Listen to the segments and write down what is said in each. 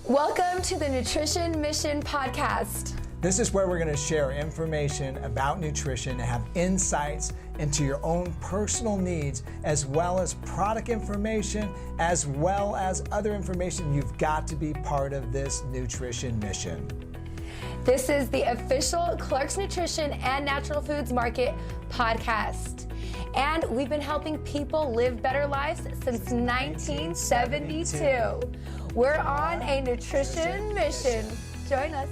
Welcome to the Nutrition Mission Podcast. This is where we're going to share information about nutrition and have insights into your own personal needs, as well as product information, as well as other information. You've got to be part of this nutrition mission. This is the official Clark's Nutrition and Natural Foods Market podcast. And we've been helping people live better lives since 1972. We're on a nutrition mission. Join us.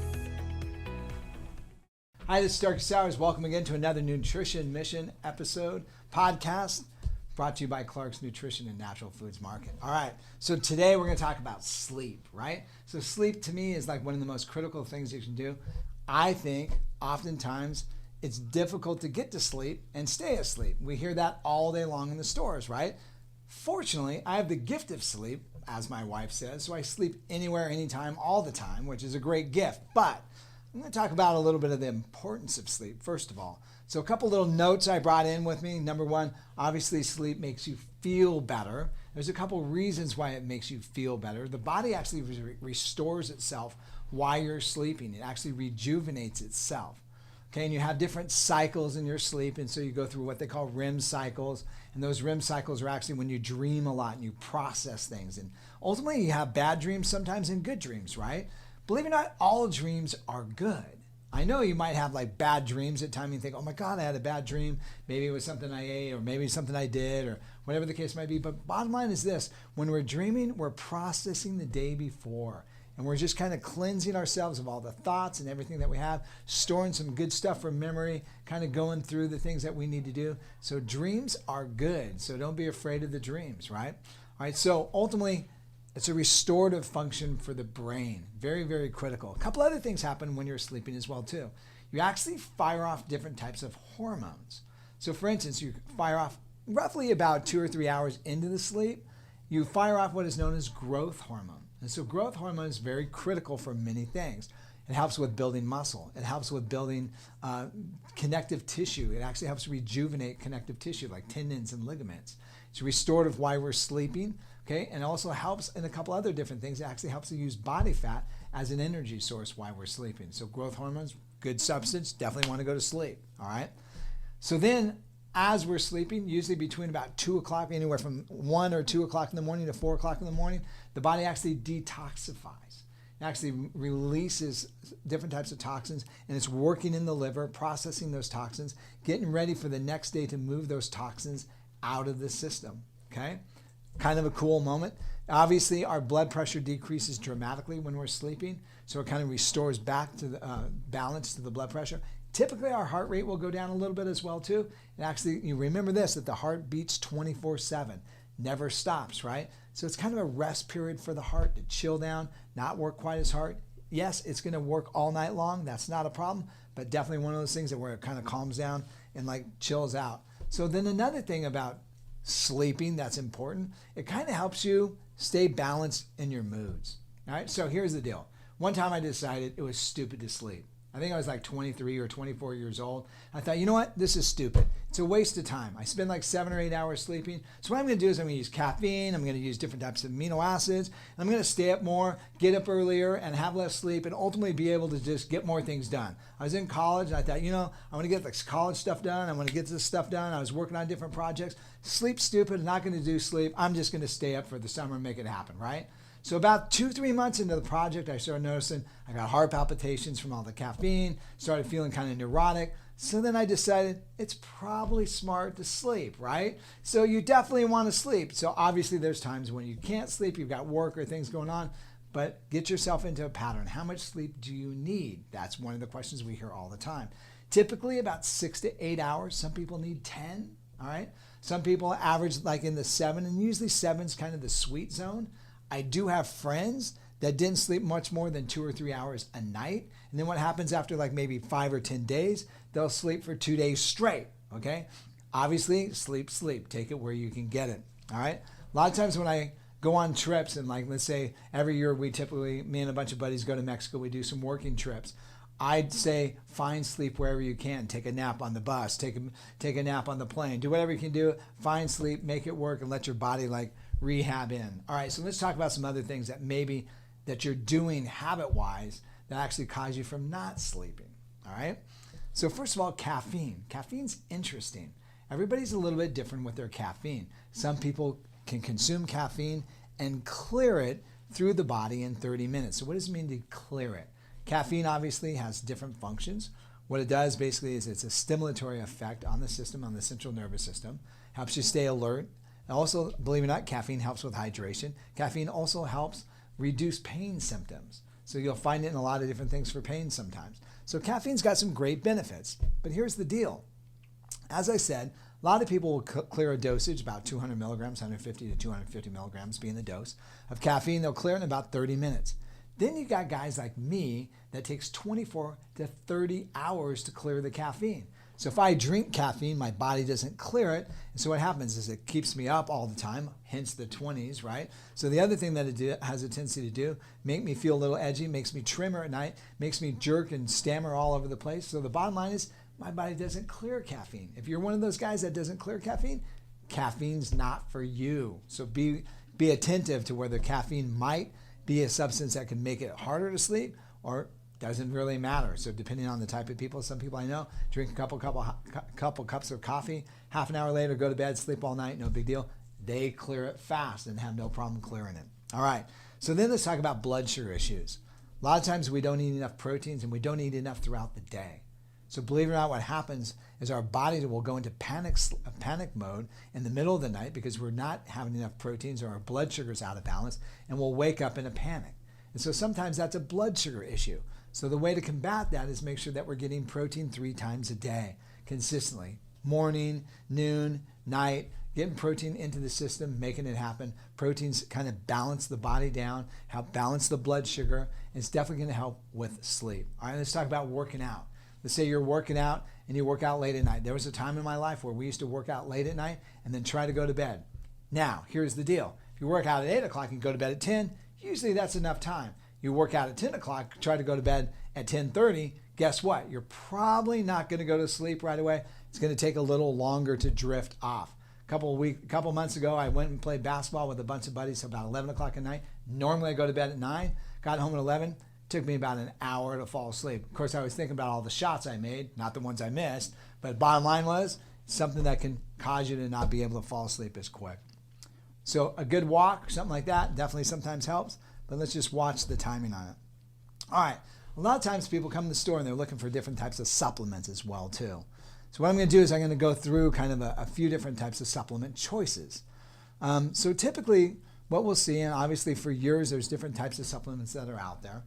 Hi, this is Starkie. Welcome again to another Nutrition Mission episode podcast brought to you by Clark's Nutrition and Natural Foods Market. All right, so today we're going to talk about sleep, right? So sleep to me is like one of the most critical things you can do. I think oftentimes it's difficult to get to sleep and stay asleep. We hear that all day long in the stores, right? Fortunately, I have the gift of sleep, as my wife says, so I sleep anywhere, anytime, all the time, which is a great gift. But I'm going to talk about a little bit of the importance of sleep, first of all. So a couple little notes I brought in with me. Number one, obviously sleep makes you feel better. There's a couple reasons why it makes you feel better. The body actually restores itself while you're sleeping. It actually rejuvenates itself. Okay, and you have different cycles in your sleep, and so you go through what they call REM cycles, and those REM cycles are actually when you dream a lot and you process things, and ultimately you have bad dreams sometimes and good dreams, right? Believe it or not, all dreams are good. I know you might have like bad dreams at times and think, oh my God, I had a bad dream. Maybe it was something I ate, or maybe something I did, or whatever the case might be. But bottom line is this: when we're dreaming, we're processing the day before. And we're just kind of cleansing ourselves of all the thoughts and everything that we have, storing some good stuff from memory, kind of going through the things that we need to do. So dreams are good. So don't be afraid of the dreams, right? All right, so ultimately, it's a restorative function for the brain. Very, very critical. A couple other things happen when you're sleeping as well, too. You actually fire off different types of hormones. So for instance, you fire off roughly about 2 or 3 hours into the sleep, you fire off what is known as growth hormone. And so growth hormone is very critical for many things. It helps with building muscle. It helps with building connective tissue. It actually helps rejuvenate connective tissue like tendons and ligaments. It's restorative while we're sleeping, okay? And it also helps in a couple other different things. It actually helps to use body fat as an energy source while we're sleeping. So growth hormones, good substance, definitely want to go to sleep, all right? So then as we're sleeping, usually between about 2 o'clock, anywhere from 1 or 2 o'clock in the morning to 4 o'clock in the morning, the body actually detoxifies. It actually releases different types of toxins, and it's working in the liver, processing those toxins, getting ready for the next day to move those toxins out of the system, okay? Kind of a cool moment. Obviously, our blood pressure decreases dramatically when we're sleeping, so it kind of restores back to the balance to the blood pressure. Typically, our heart rate will go down a little bit as well, too. And actually, you remember this, that the heart beats 24/7, never stops, right? So it's kind of a rest period for the heart to chill down, not work quite as hard. Yes, it's going to work all night long. That's not a problem, but definitely one of those things that where it kind of calms down and like chills out. So then another thing about sleeping that's important, it kind of helps you stay balanced in your moods. All right, so here's the deal. One time I decided it was stupid to sleep. I think I was like 23 or 24 years old. I thought, you know what? This is stupid. It's a waste of time. I spend like 7 or 8 hours sleeping. So what I'm going to do is I'm going to use caffeine. I'm going to use different types of amino acids. I'm going to stay up more, get up earlier, and have less sleep, and ultimately be able to just get more things done. I was in college, and I thought, you know, I want to get like college stuff done. I want to get this stuff done. I was working on different projects. Sleep stupid. Not going to do sleep. I'm just going to stay up for the summer and make it happen, right? So about 2-3 months into the project, I started noticing I got heart palpitations from all the caffeine, started feeling kind of neurotic. So then I decided it's probably smart to sleep, right? So you definitely want to sleep. So obviously there's times when you can't sleep, you've got work or things going on, but get yourself into a pattern. How much sleep do you need? That's one of the questions we hear all the time. Typically about 6 to 8 hours. Some people need 10, all right? Some people average like in the 7, and usually 7 is kind of the sweet zone. I do have friends that didn't sleep much more than 2 or 3 hours a night. And then what happens after like maybe 5 or 10 days, they'll sleep for 2 days straight, okay? Obviously, sleep. Take it where you can get it, all right? A lot of times when I go on trips, and like let's say every year we typically, me and a bunch of buddies go to Mexico, we do some working trips. I'd say find sleep wherever you can. Take a nap on the bus, take a nap on the plane, do whatever you can do, find sleep, make it work, and let your body like rehab in. All right, so let's talk about some other things that maybe that you're doing habit-wise that actually cause you from not sleeping, all right? So first of all, caffeine. Caffeine's interesting. Everybody's a little bit different with their caffeine. Some people can consume caffeine and clear it through the body in 30 minutes. So what does it mean to clear it? Caffeine obviously has different functions. What it does basically is it's a stimulatory effect on the system, on the central nervous system, helps you stay alert. And also, believe it or not, caffeine helps with hydration. Caffeine also helps reduce pain symptoms. So you'll find it in a lot of different things for pain sometimes. So caffeine's got some great benefits, but here's the deal. As I said, a lot of people will clear a dosage, about 200 milligrams, 150 to 250 milligrams being the dose of caffeine. They'll clear it in about 30 minutes. Then you got guys like me that takes 24 to 30 hours to clear the caffeine. So if I drink caffeine, my body doesn't clear it. And so what happens is it keeps me up all the time, hence the 20s, right? So the other thing that it has a tendency to do, make me feel a little edgy, makes me trimmer at night, makes me jerk and stammer all over the place. So the bottom line is my body doesn't clear caffeine. If you're one of those guys that doesn't clear caffeine, caffeine's not for you. So be attentive to whether caffeine might be a substance that can make it harder to sleep or doesn't really matter. So depending on the type of people, some people I know drink a couple cups of coffee, half an hour later go to bed, sleep all night, no big deal. They clear it fast and have no problem clearing it. All right, so then let's talk about blood sugar issues. A lot of times we don't eat enough proteins and we don't eat enough throughout the day. So believe it or not, what happens is our body will go into panic mode in the middle of the night because we're not having enough proteins or our blood sugar's out of balance, and we'll wake up in a panic. And so sometimes that's a blood sugar issue. So the way to combat that is make sure that we're getting protein 3 times a day consistently. Morning, noon, night, getting protein into the system, making it happen. Proteins kind of balance the body down, help balance the blood sugar, and it's definitely going to help with sleep. All right, let's talk about working out. Let's say you're working out and you work out late at night. There was a time in my life where we used to work out late at night and then try to go to bed. Now, here's the deal. If you work out at 8 o'clock and go to bed at 10, usually that's enough time. You work out at 10 o'clock, try to go to bed at 10:30, guess what? You're probably not going to go to sleep right away. It's going to take a little longer to drift off. A couple months ago, I went and played basketball with a bunch of buddies about 11 o'clock at night. Normally I go to bed at 9, got home at 11. Took me about an hour to fall asleep. Of course, I was thinking about all the shots I made, not the ones I missed, but bottom line was something that can cause you to not be able to fall asleep as quick. So a good walk, something like that, definitely sometimes helps, but let's just watch the timing on it. All right, a lot of times people come to the store and they're looking for different types of supplements as well too. So what I'm going to do is I'm going to go through kind of a few different types of supplement choices. So typically what we'll see, and obviously for years there's different types of supplements that are out there.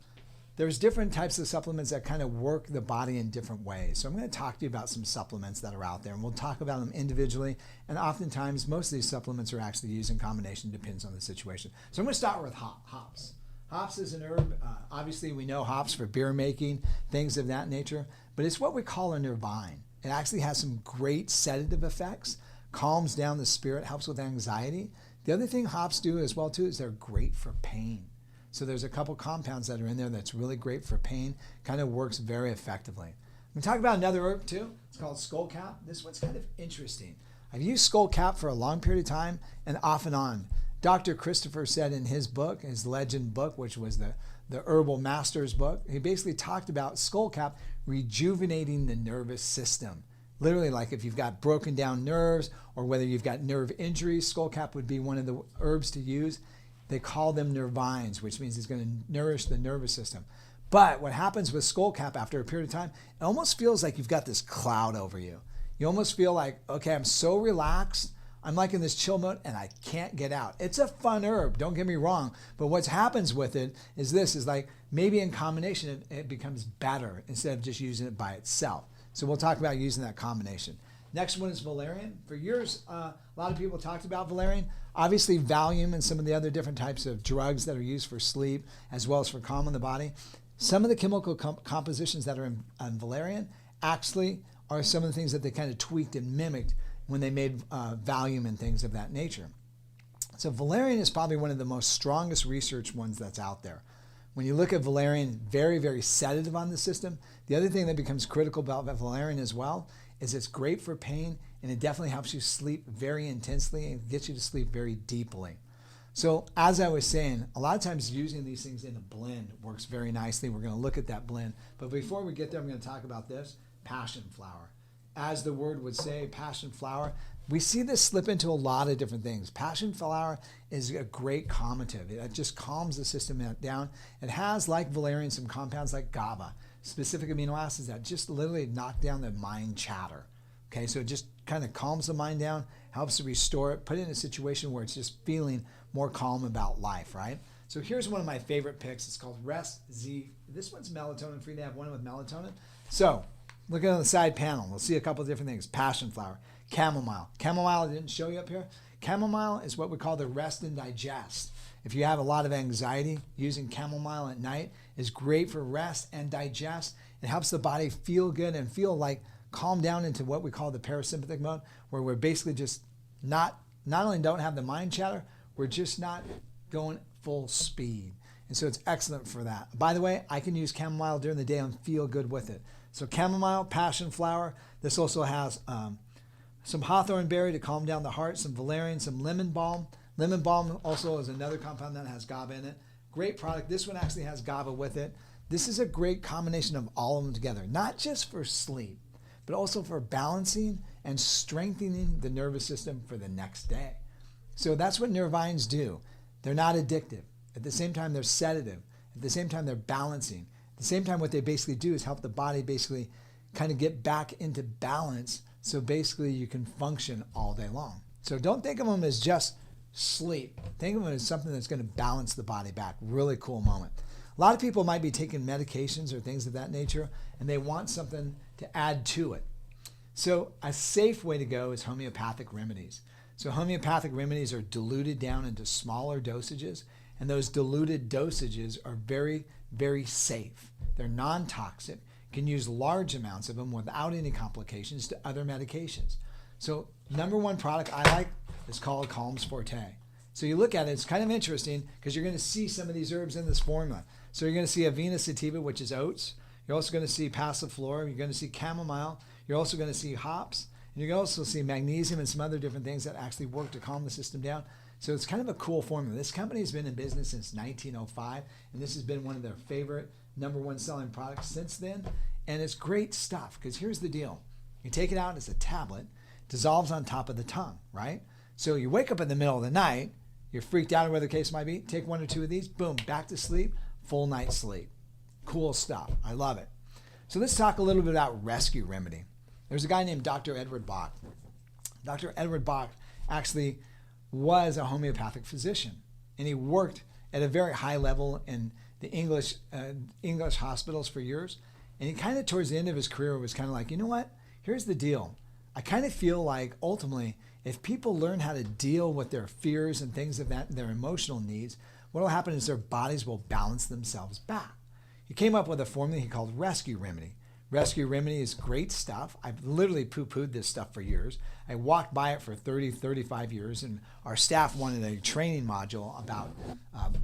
There's different types of supplements that kind of work the body in different ways. So I'm going to talk to you about some supplements that are out there, and we'll talk about them individually. And oftentimes, most of these supplements are actually used in combination, depends on the situation. So I'm going to start with hops. Hops is an herb. Obviously, we know hops for beer making, things of that nature, but it's what we call a nervine. It actually has some great sedative effects, calms down the spirit, helps with anxiety. The other thing hops do as well, too, is they're great for pain. So there's a couple compounds that are in there that's really great for pain, kind of works very effectively. I'm going to talk about another herb too. It's called skullcap. This one's kind of interesting. I've used skullcap for a long period of time and off and on. Dr. Christopher said in his book, his legend book, which was the Herbal Masters book, he basically talked about skullcap rejuvenating the nervous system. Literally, like if you've got broken down nerves or whether you've got nerve injuries, skullcap would be one of the herbs to use. They call them nervines, which means it's going to nourish the nervous system. But what happens with skullcap after a period of time, it almost feels like you've got this cloud over you. You almost feel like, okay, I'm so relaxed. I'm like in this chill mode and I can't get out. It's a fun herb, don't get me wrong. But what happens with it is like maybe in combination it becomes better instead of just using it by itself. So we'll talk about using that combination. Next one is valerian. For years, a lot of people talked about valerian. Obviously, Valium and some of the other different types of drugs that are used for sleep, as well as for calming the body. Some of the chemical compositions that are in valerian actually are some of the things that they kind of tweaked and mimicked when they made Valium and things of that nature. So valerian is probably one of the most strongest research ones that's out there. When you look at valerian, very, very sedative on the system. The other thing that becomes critical about valerian as well is it's great for pain, and it definitely helps you sleep very intensely and gets you to sleep very deeply. So as I was saying, a lot of times using these things in a blend works very nicely. We're going to look at that blend. But before we get there, I'm going to talk about this, passion flower. As the word would say, passion flower, we see this slip into a lot of different things. Passion flower is a great calmative. It just calms the system down. It has, like valerian, some compounds like GABA, specific amino acids that just literally knock down the mind chatter. Okay, so it just kind of calms the mind down, helps to restore it, put it in a situation where it's just feeling more calm about life, right? So here's one of my favorite picks. It's called Rest Z. This one's melatonin free. They have one with melatonin. So look at on the side panel. We'll see a couple of different things. Passion flower, chamomile. Chamomile I didn't show you up here. Chamomile is what we call the rest and digest. If you have a lot of anxiety, using chamomile at night is great for rest and digest. It helps the body feel good and feel like calm down into what we call the parasympathetic mode, where we're basically just not only don't have the mind chatter, we're just not going full speed. And so it's excellent for that. By the way, I can use chamomile during the day and feel good with it. So chamomile, passion flower. This also has some hawthorn berry to calm down the heart, some valerian, some lemon balm. Lemon balm also is another compound that has GABA in it. Great product. This one actually has GABA with it. This is a great combination of all of them together, not just for sleep, but also for balancing and strengthening the nervous system for the next day. So that's what Nervines do. They're not addictive. At the same time, they're sedative. At the same time, they're balancing. At the same time, what they basically do is help the body basically kind of get back into balance so basically you can function all day long. So don't think of them as just sleep. Think of them as something that's going to balance the body back. Really cool moment. A lot of people might be taking medications or things of that nature, and they want something to add to it. So a safe way to go is homeopathic remedies. So homeopathic remedies are diluted down into smaller dosages, and those diluted dosages are very, very safe. They're non-toxic, can use large amounts of them without any complications to other medications. So number one product I like is called Calms Forte. So you look at it, it's kind of interesting because you're going to see some of these herbs in this formula. So you're going to see Avena sativa, which is oats. You're also going to see passiflora. You're going to see chamomile. You're also going to see hops. And you're going to also see magnesium and some other different things that actually work to calm the system down. So it's kind of a cool formula. This company has been in business since 1905, and this has been one of their favorite number one selling products since then. And it's great stuff because here's the deal. You take it out as a tablet, dissolves on top of the tongue, right? So you wake up in the middle of the night, you're freaked out or whatever the case might be, take one or two of these, boom, back to sleep, full night's sleep. Cool stuff. I love it. So let's talk a little bit about rescue remedy. There's a guy named Dr. Edward Bach. Dr. Edward Bach actually was a homeopathic physician, and he worked at a very high level in the English hospitals for years. And he kind of towards the end of his career was kind of like, you know what? Here's the deal. I kind of feel like ultimately, if people learn how to deal with their fears and things of that, their emotional needs, what will happen is their bodies will balance themselves back. He came up with a formula he called Rescue Remedy. Rescue Remedy is great stuff. I've literally poo-pooed this stuff for years. I walked by it for 30, 35 years, and our staff wanted a training module about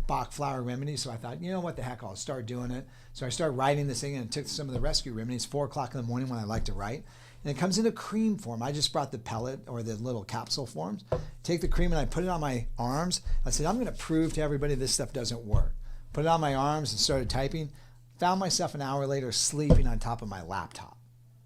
Bach flower remedies, so I thought, you know what the heck, I'll start doing it. So I started writing this thing and took some of the rescue remedies, 4 o'clock in the morning when I like to write. And it comes in a cream form. I just brought the pellet or the little capsule forms. Take the cream and I put it on my arms. I said, I'm going to prove to everybody this stuff doesn't work. Put it on my arms and started typing. Found myself an hour later sleeping on top of my laptop.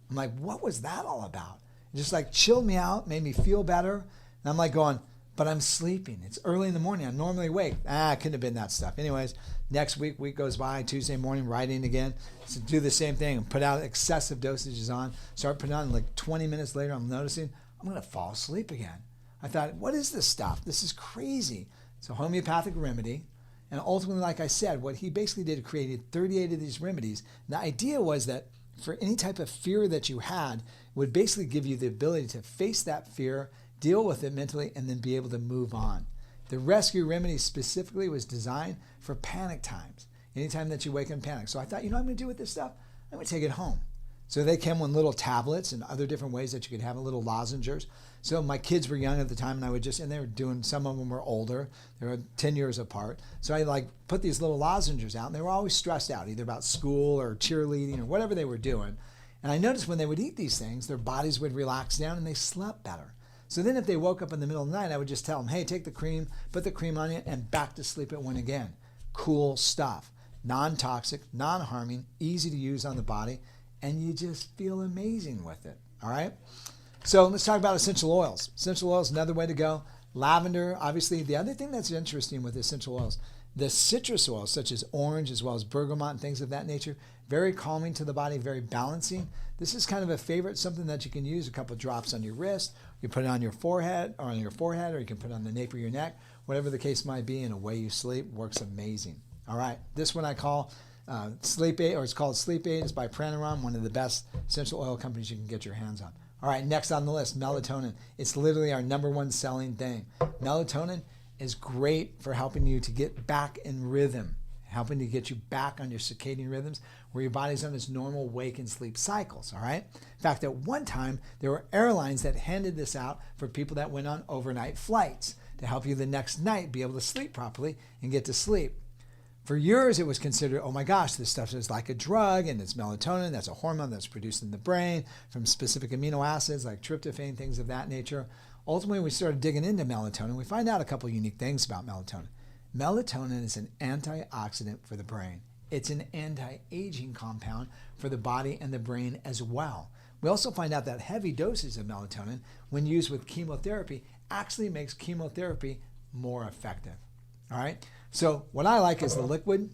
I'm like, what was that all about? It just like chilled me out, made me feel better. And I'm like going, but I'm sleeping. It's early in the morning. I'm normally awake. It couldn't have been that stuff. Anyways, next week goes by, Tuesday morning, writing again. So do the same thing, put out excessive dosages on, start putting on, like 20 minutes later, I'm noticing I'm going to fall asleep again. I thought, what is this stuff? This is crazy. It's a homeopathic remedy. And ultimately, like I said, what he basically did, created 38 of these remedies. And the idea was that for any type of fear that you had, would basically give you the ability to face that fear, deal with it mentally, and then be able to move on. The rescue remedy specifically was designed for panic times, anytime that you wake up in panic. So I thought, you know what I'm going to do with this stuff? I'm going to take it home. So they came with little tablets and other different ways that you could have it, little lozengers. So my kids were young at the time, and I would just, and they were doing, some of them were older. They were 10 years apart. So I like put these little lozengers out, and they were always stressed out, either about school or cheerleading or whatever they were doing. And I noticed when they would eat these things, their bodies would relax down and they slept better. So then if they woke up in the middle of the night, I would just tell them, hey, take the cream, put the cream on you, and back to sleep it went again. Cool stuff. Non-toxic, non-harming, easy to use on the body, and you just feel amazing with it, all right? So let's talk about essential oils. Essential oils, another way to go. Lavender, obviously. The other thing that's interesting with essential oils, the citrus oils, such as orange, as well as bergamot and things of that nature, very calming to the body, very balancing. This is kind of a favorite, something that you can use, a couple drops on your wrist. You put it on your forehead, or you can put it on the nape of your neck, whatever the case might be, and away you sleep. Works amazing. All right, this one I call Sleep Aid, or it's called Sleep Aid. It's by Pranarum, one of the best essential oil companies you can get your hands on. All right, next on the list, melatonin. It's literally our #1 selling thing. Melatonin is great for helping you to get back in rhythm, helping to get you back on your circadian rhythms where your body's on its normal wake and sleep cycles, all right? In fact, at one time, there were airlines that handed this out for people that went on overnight flights to help you the next night be able to sleep properly and get to sleep. For years, it was considered, oh my gosh, this stuff is like a drug, and it's melatonin. That's a hormone that's produced in the brain from specific amino acids like tryptophan, things of that nature. Ultimately, we started digging into melatonin. We find out a couple unique things about melatonin. Melatonin is an antioxidant for the brain. It's an anti-aging compound for the body and the brain as well. We also find out that heavy doses of melatonin, when used with chemotherapy, actually makes chemotherapy more effective. All right? So what I like is the liquid.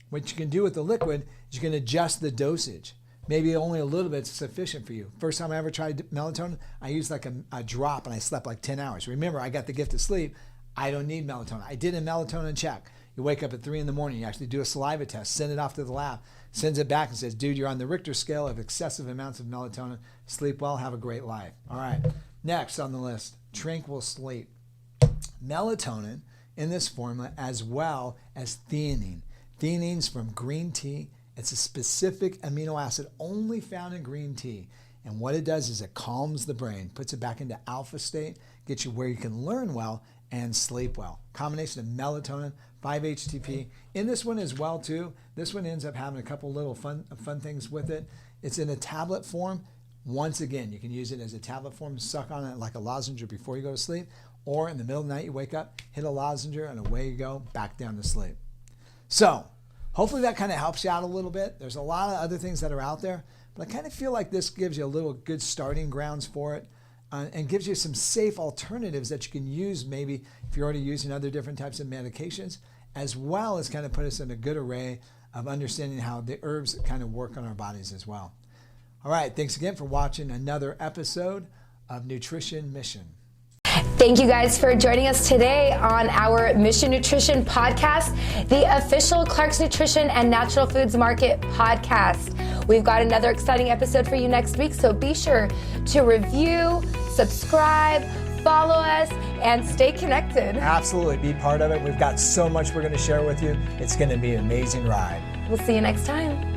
What you can do with the liquid is you can adjust the dosage. Maybe only a little bit is sufficient for you. First time I ever tried melatonin, I used like a drop and I slept like 10 hours. Remember, I got the gift of sleep. I don't need melatonin. I did a melatonin check. You wake up at 3 in the morning, you actually do a saliva test, send it off to the lab, sends it back and says, dude, you're on the Richter scale of excessive amounts of melatonin. Sleep well, have a great life. All right, next on the list, tranquil sleep. Melatonin in this formula, as well as theanine. Theanine's from green tea. It's a specific amino acid only found in green tea. And what it does is it calms the brain, puts it back into alpha state, gets you where you can learn well and sleep well. Combination of melatonin, 5-HTP. In this one as well too, this one ends up having a couple little fun things with it. It's in a tablet form. Once again, you can use it as a tablet form, suck on it like a lozenge before you go to sleep, or in the middle of the night you wake up, hit a lozenge, and away you go, back down to sleep. So, hopefully that kind of helps you out a little bit. There's a lot of other things that are out there, but I kind of feel like this gives you a little good starting grounds for it and gives you some safe alternatives that you can use maybe if you're already using other different types of medications, as well as kind of put us in a good array of understanding how the herbs kind of work on our bodies as well. All right, thanks again for watching another episode of Nutrition Mission. Thank you guys for joining us today on our Mission Nutrition podcast, the official Clark's Nutrition and Natural Foods Market podcast. We've got another exciting episode for you next week, so be sure to review, subscribe, follow us, and stay connected. Absolutely, be part of it. We've got so much we're going to share with you. It's going to be an amazing ride. We'll see you next time.